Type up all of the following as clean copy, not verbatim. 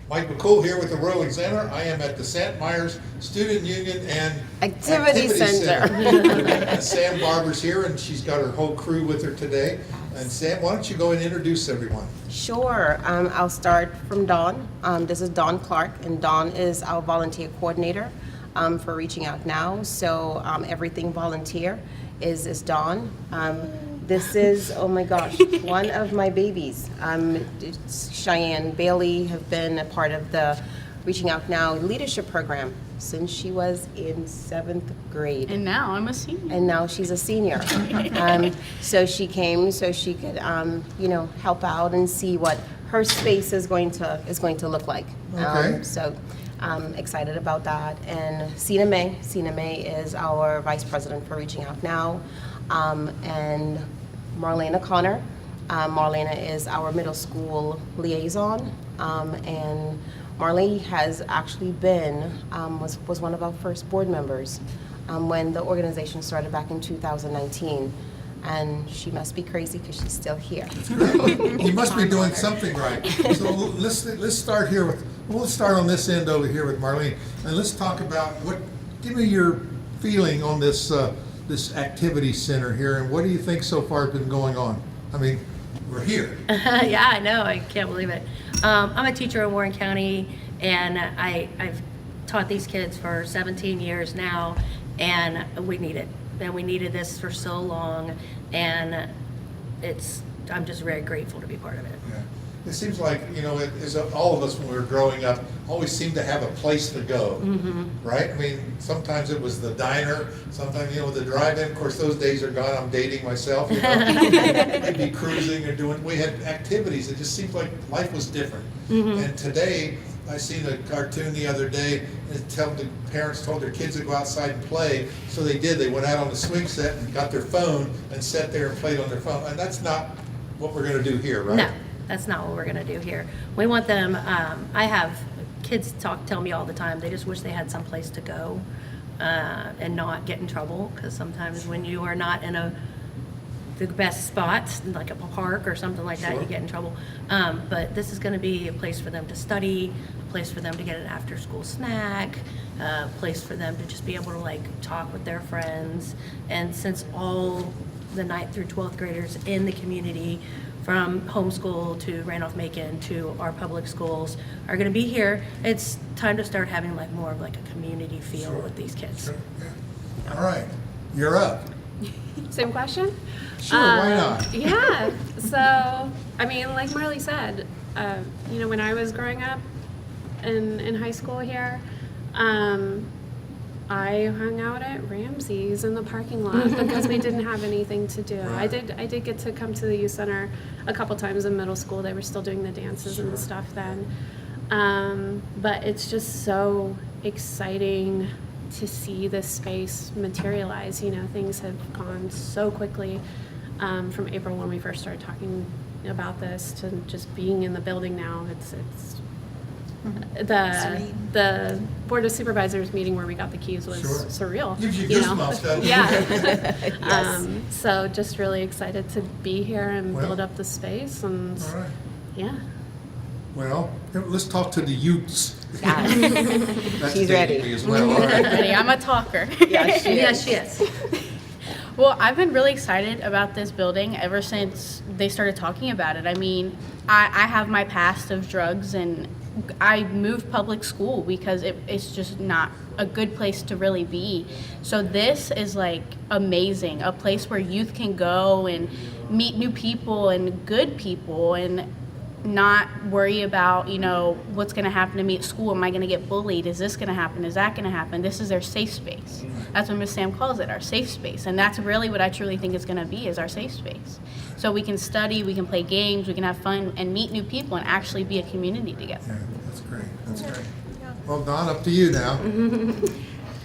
Mike McCool here with the Rolling Center. I am at the Santmeyers Student Union and Activity Center. Sam Barber's here, and she's got her whole crew with her today. And Sam, why don't you go and introduce everyone? Sure. I'll start from Dawn. This is Dawn Clark, and Dawn is our volunteer coordinator for Reaching Out Now. So everything volunteer is Dawn. This is, oh my gosh, one of my babies. Cheyenne Bailey have been a part of the Reaching Out Now leadership program since she was in 7th grade. And now I'm a senior. And now she's a senior. So she came so she could, help out and see what her space is going to look like. Okay. So I'm excited about that. And Sina May is our vice president for Reaching Out Now. And Marlena Connor. Marlena is our middle school liaison. And Marlene has actually been, was one of our first board members when the organization started back in 2019. And she must be crazy because she's still here. You must be doing something right. So let's start here with, we'll start on this end over here with Marlene. And let's talk about give me your feeling on this this activity center here, and what do you think so far has been going on? I mean, we're here. Yeah, I know. I can't believe it. I'm a teacher in Warren County, and I've taught these kids for 17 years now, and we need it. And we needed this for so long, and I'm just very grateful to be part of it. Yeah. It seems like, all of us when we were growing up always seemed to have a place to go, right? I mean, sometimes it was the diner, sometimes, the drive-in. Of course, those days are gone. I'm dating myself. We'd be cruising or we had activities. It just seemed like life was different. And today, I seen a cartoon the other day, and the parents told their kids to go outside and play, so they did. They went out on the swing set and got their phone and sat there and played on their phone. And that's not what we're going to do here, right? No, that's not what we're going to do here. We want them, I have kids tell me all the time, they just wish they had some place to go and not get in trouble, because sometimes when you are not in the best spots, like a park or something like that, Sure. you get in trouble. But this is going to be a place for them to study, a place for them to get an after-school snack, a place for them to just be able to talk with their friends. And since all the 9th through 12th graders in the community, from homeschool to Randolph-Macon to our public schools, are going to be here, it's time to start having more of a community feel Sure. with these kids. Sure. Yeah. All right, you're up. Same question? Sure, why not? Yeah. So, I mean, like Marley said, when I was growing up in high school here, I hung out at Ramsey's in the parking lot because we didn't have anything to do. Right. I did get to come to the youth center a couple times in middle school. They were still doing the dances and stuff then. But it's just so exciting to see this space materialize. Things have gone so quickly from April when we first started talking about this to just being in the building now. It's the Board of Supervisors meeting where we got the keys was Sure. surreal. Gives you goosebumps, doesn't it? Yeah. Yes. So just really excited to be here and Well, build up the space, and All right. yeah. Well, let's talk to the youths. Yeah. That's She's dating ready. me as well. All right. Ready, I'm a talker. Yes, she Yeah, is. she is. Well, I've been really excited about this building ever since they started talking about it. I mean, I have my past of drugs, and I moved public school because it's just not a good place to really be. So this is amazing, a place where youth can go and meet new people and good people and not worry about, what's going to happen to me at school. Am I going to get bullied? Is this going to happen? Is that going to happen? This is their safe space. That's what Miss Sam calls it, our safe space. And that's really what I truly think it's going to be, is our safe space. So we can study, we can play games, we can have fun and meet new people and actually be a community together. Yeah, that's great. That's great. Well, Don, up to you now.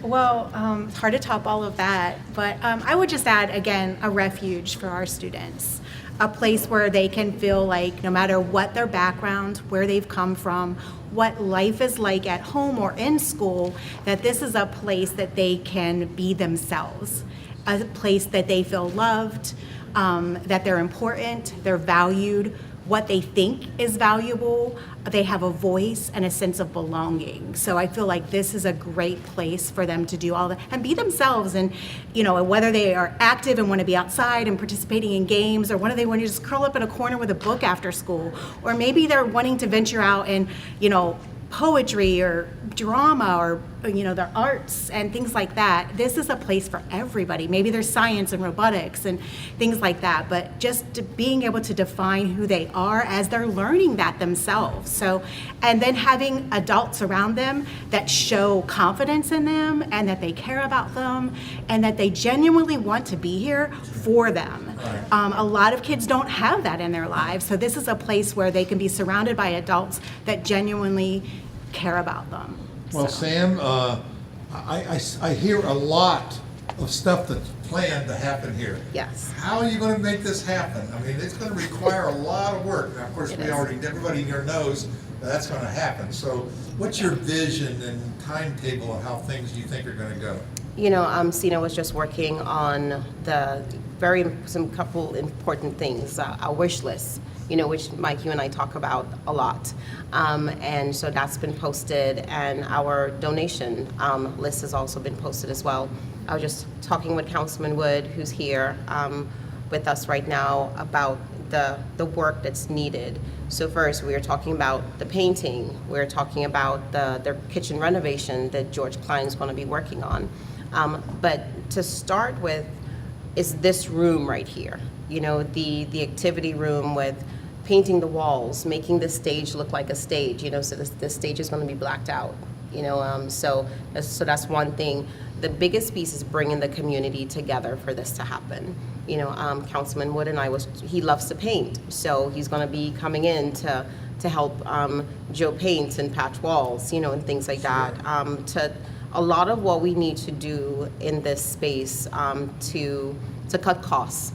Well, it's hard to top all of that, but I would just add, again, a refuge for our students. A place where they can feel like no matter what their background, where they've come from, what life is like at home or in school, that this is a place that they can be themselves, a place that they feel loved, that they're important, they're valued, what they think is valuable. They have a voice and a sense of belonging. So I feel like this is a great place for them to do all that and be themselves. And, you know, whether they are active and want to be outside and participating in games, or whether they want to just curl up in a corner with a book after school, or maybe they're wanting to venture out and, you know, poetry or drama or, you know, their arts and things like that. This is a place for everybody. Maybe there's science and robotics and things like that, but just being able to define who they are as they're learning that themselves. So, and then having adults around them that show confidence in them and that they care about them and that they genuinely want to be here for them. A lot of kids don't have that in their lives, so this is a place where they can be surrounded by adults that genuinely care about them. Well, So- Sam, I hear a lot of stuff that's planned to happen here. Yes. How are you going to make this happen? I mean, it's going to require a lot of work. Now, of course, It is. everybody here knows that's going to happen. So what's your vision and timetable of how things you think are going to go? You know, Sina was just working on some couple important things, our wish list, you know, which Mike, you and I talk about a lot. And so that's been posted, and our donation list has also been posted as well. I was just talking with Councilman Wood, who's here with us right now, about the work that's needed. So first, we are talking about the painting. We're talking about the kitchen renovation that George Klein's going to be working on. But to start with is this room right here, you know, the activity room with painting the walls, making the stage look like a stage, you know, so the stage is going to be blacked out, you know, so that's one thing. The biggest piece is bringing the community together for this to happen. You know, Councilman Wood and he loves to paint, so he's going to be coming in to help Joe paint and patch walls, you know, and things like that. A lot of what we need to do in this space to cut costs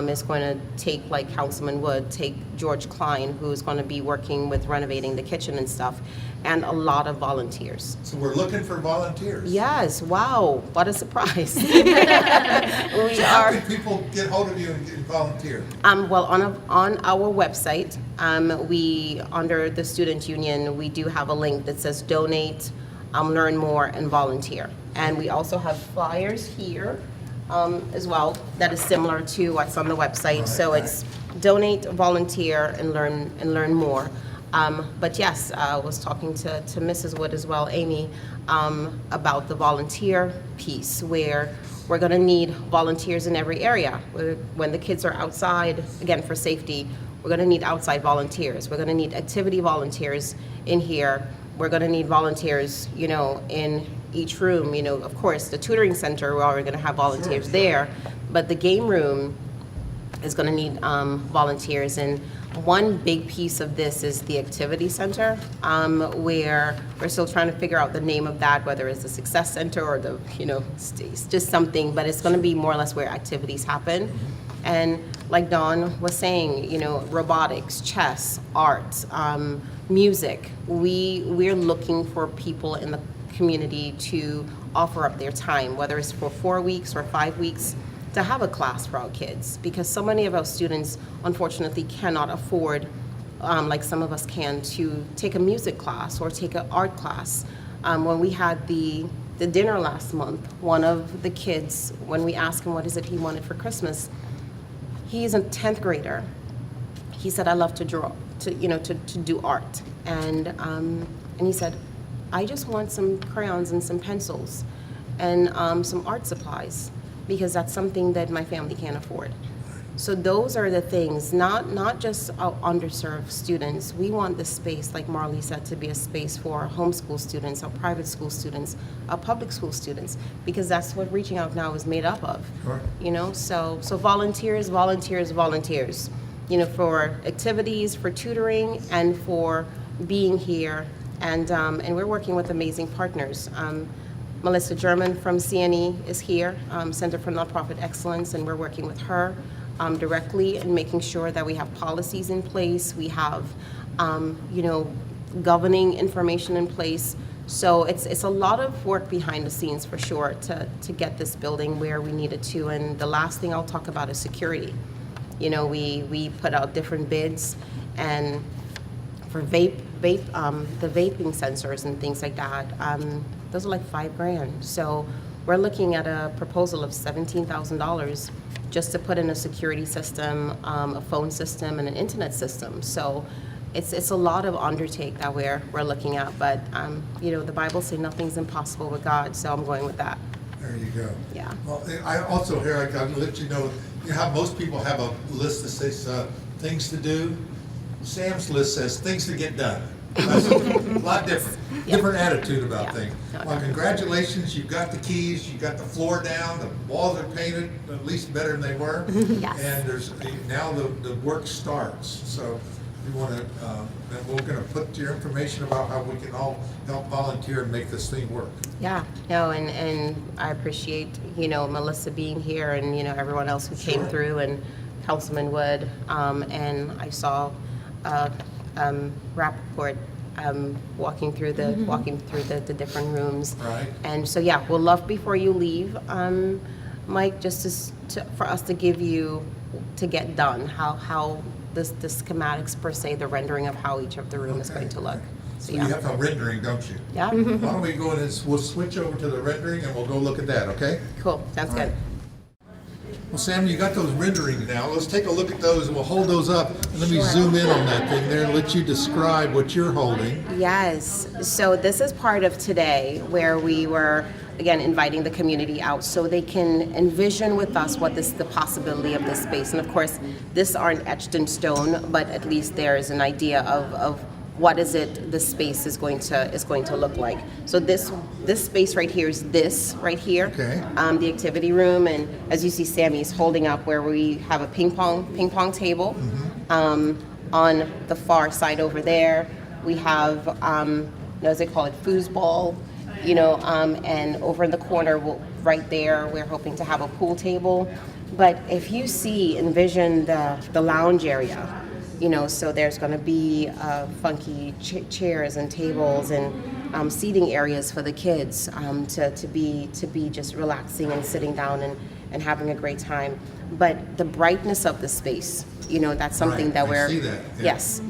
is going to take, like Councilman Wood, take George Klein, who's going to be working with renovating the kitchen and stuff, and a lot of volunteers. So we're looking for volunteers. Yes, wow, what a surprise. We So how are. can people get hold of you and volunteer? Well, on our website, we, under the Student Union, we do have a link that says donate, learn more, and volunteer. And we also have flyers here as well that is similar to what's on the website. So it's donate, volunteer, and learn more. But yes, I was talking to Mrs. Wood as well, Amy, about the volunteer piece, where we're going to need volunteers in every area. When the kids are outside, again, for safety, we're going to need outside volunteers. We're going to need activity volunteers in here. We're going to need volunteers, you know, in each room. You know, of course, the tutoring center, we're already going to have volunteers there, but the game room is going to need volunteers. And one big piece of this is the activity center, where we're still trying to figure out the name of that, whether it's the Success Center or the, you know, it's just something, but it's going to be more or less where activities happen. And like Dawn was saying, you know, robotics, chess, art, music. We're looking for people in the community to offer up their time, whether it's for 4 weeks or 5 weeks, to have a class for our kids, because so many of our students unfortunately cannot afford, like some of us can, to take a music class or take an art class. When we had the dinner last month, one of the kids, when we asked him what is it he wanted for Christmas, he's a 10th grader. He said, I love to draw, to do art. And he said, I just want some crayons and some pencils and some art supplies, because that's something that my family can't afford. So those are the things, not just our underserved students. We want the space, like Marley said, to be a space for our homeschool students, our private school students, our public school students, because that's what Reaching Out Now is made up of. Sure. You know, so volunteers, you know, for activities, for tutoring, and for being here. And we're working with amazing partners. Melissa German from CNE is here, Center for Nonprofit Excellence, and we're working with her directly and making sure that we have policies in place. We have, you know, governing information in place. So it's a lot of work behind the scenes for sure to get this building where we need it to. And the last thing I'll talk about is security. we put out different bids, and for the vaping sensors and things like that, those are like $5,000. So we're looking at a proposal of $17,000 just to put in a security system, a phone system, and an internet system. So it's a lot of undertake that we're looking at, but the Bible says nothing's impossible with God, so I'm going with that. There you go. Yeah. Well, I also here, I gotta let you know how most people have a list that says things to do. Sam's list says things to get done. That's a lot different, different attitude about Yeah. things. No, Well, congratulations, you've got the keys, you got the floor down, the walls are painted, at least better than they were. Yes. And now the work starts. So we want to, and we're going to put your information about how we can all help volunteer and make this thing work. Yeah, no, and I appreciate, Melissa being here and, everyone else who came Sure. through, and Councilman Wood, and I saw Rappaport walking through the different rooms. Right. And so, yeah, we'll love before you leave, Mike, just for us to give you, to get done, how the schematics per se, the rendering of how each of the room is going to look. So you have a rendering, don't you? Yeah, Why don't we go and we'll switch over to the rendering and we'll go look at that, okay? cool, sounds All good. right. Well, Sam, you got those renderings now. Let's take a look at those and we'll hold those up. And let me zoom in on that thing there and let you describe what you're holding. Yes, so this is part of today where we were, again, inviting the community out so they can envision with us what is the possibility of this space. And of course, this aren't etched in stone, but at least there is an idea of what is it the space is going to look like. So this space right here is this right here, Okay. The activity room, and as you see, Sammy's holding up where we have a ping pong table. On the far side over there, we have as they call it, foosball, and over in the corner, right there, we're hoping to have a pool table. But if you envision the lounge area. So there's going to be funky chairs and tables and seating areas for the kids to be just relaxing and sitting down and having a great time. But the brightness of the space, that's something Right, that I we're see that, yeah. yes,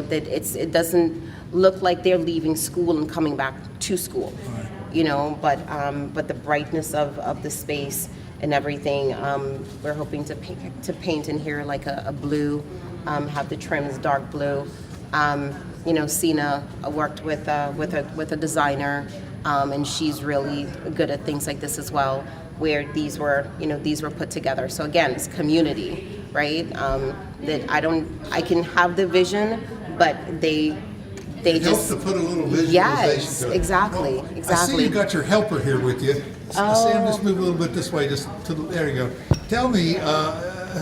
that it doesn't look like they're leaving school and coming back to school, but the brightness of the space and everything, we're hoping to paint in here like a blue. Have the trims dark blue. Sina worked with a designer, and she's really good at things like this as well, where these were put together. So again, it's community, right? That I can have the vision, but they It helps just to put a little visualization yes, to it. exactly, Well, I see exactly. you got your helper here with you. Oh. Sam, just move a little bit this way, there you go. Tell me,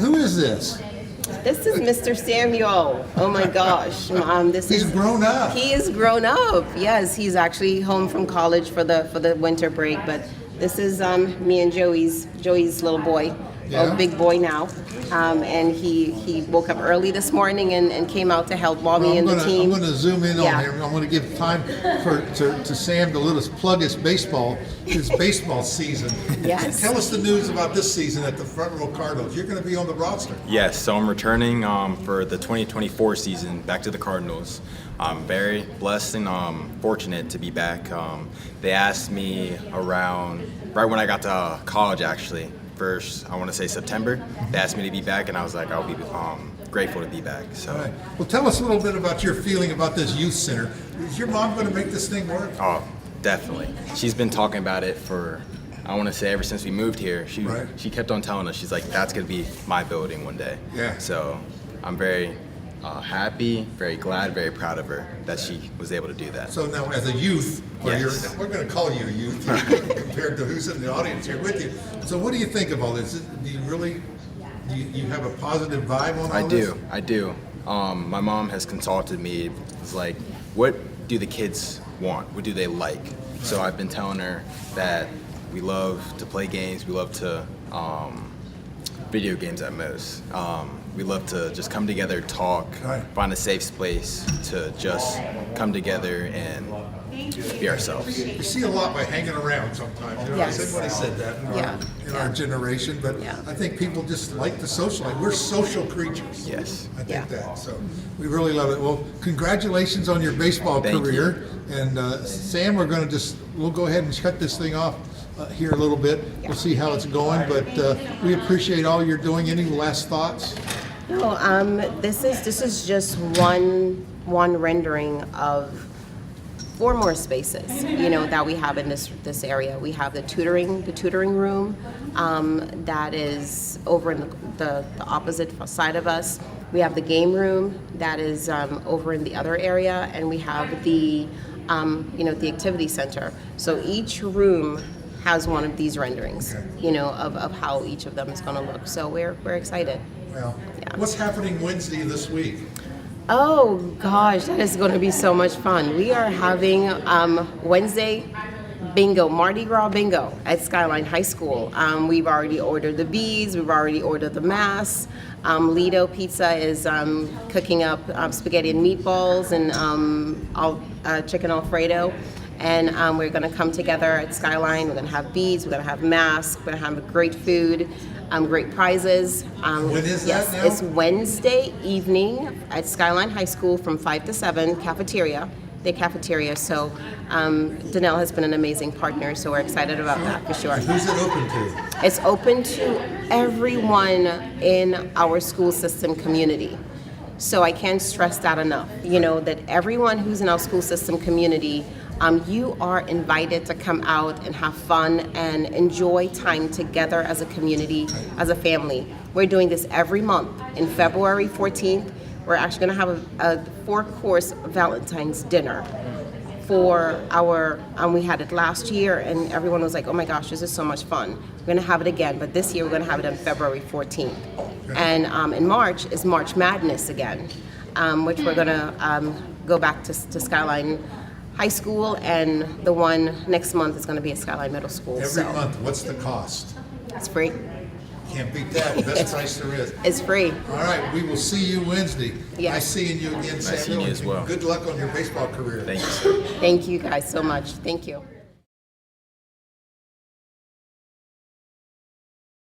who is this? This is Mr. Samuel. Oh my gosh. He's grown up. He is grown up. Yes, he's actually home from college for the winter break. But this is me and Joey's little boy, Yeah. big boy now. And he woke up early this morning and came out to help mommy and the team. I'm going to zoom in Yeah. on here. I'm going to give time to Sam to let us plug his baseball season. Yes. Tell us the news about this season at the Front Row Cardinals. You're going to be on the roster. Yes, so I'm returning for the 2024 season back to the Cardinals. I'm very blessed and fortunate to be back. They asked me right when I got to college, actually. First, I want to say September. They asked me to be back, and I was like, I'll be grateful to be back. So, All right. Well, tell us a little bit about your feeling about this youth center. Is your mom going to make this thing work? oh, definitely. She's been talking about it for, I want to say, ever since we moved here. Right. She kept on telling us, she's like, that's going to be my building one day. Yeah. So I'm very happy, very glad, very proud of her that she was able to do that. So now, as a youth, Yes. we're going to call you a youth compared to who's in the audience here with you. So, what do you think of all this? Do you have a positive vibe on all this? I do. My mom has consulted me. It's like, what do the kids want? What do they like? So I've been telling her that we love to play games. We love to video games at most. we love to just come together, talk, Right. find a safe space to just come together and be ourselves. You see a lot by hanging around sometimes. You know, Yes. everybody said that in, Yeah. our generation, but Yeah. I think people just like to socialize. We're social creatures. Yes. I think Yeah. that. So we really love it. Well, congratulations on your baseball Thank career. And Sam, we'll go ahead and cut this thing off here a little bit. We'll see how it's going, but we appreciate all you're doing. Any last thoughts? No, this is just one rendering of 4 more spaces, that we have in this area. We have the tutoring room that is over in the opposite side of us. We have the game room that is over in the other area, and we have the the activity center. So each room has one of these renderings, of how each of them is going to look. So we're excited. Well, Yeah. what's happening Wednesday this week? Oh gosh, that is going to be so much fun. We are having Wednesday bingo, Mardi Gras bingo at Skyline High School. We've already ordered the bees, we've already ordered the mass. Lido Pizza is cooking up spaghetti and meatballs and chicken Alfredo. And we're going to come together at Skyline. We're going to have beads, we're going to have masks, we're going to have great food, great prizes. When is yes, that now? It's Wednesday evening at Skyline High School from 5 to 7, the cafeteria. So Danelle has been an amazing partner, so we're excited about that for sure. Who's it open to? It's open to everyone in our school system community. So I can't stress that enough, that everyone who's in our school system community, you are invited to come out and have fun and enjoy time together as a community, as a family. We're doing this every month. In February 14th, we're actually going to have a 4-course Valentine's dinner for we had it last year and everyone was like, oh my gosh, this is so much fun. We're going to have it again, but this year we're going to have it on February 14th. And in March is March Madness again, which we're going to go back to Skyline High School, and the one next month is going to be at Skyline Middle School. Every month. What's the cost? It's free. Can't beat that. Best price there is. It's free. All right, we will see you Wednesday. Yes. Nice seeing you again, Samuel. seeing you as well. Good luck on your baseball career. Thank you. Thank you guys so much. Thank you.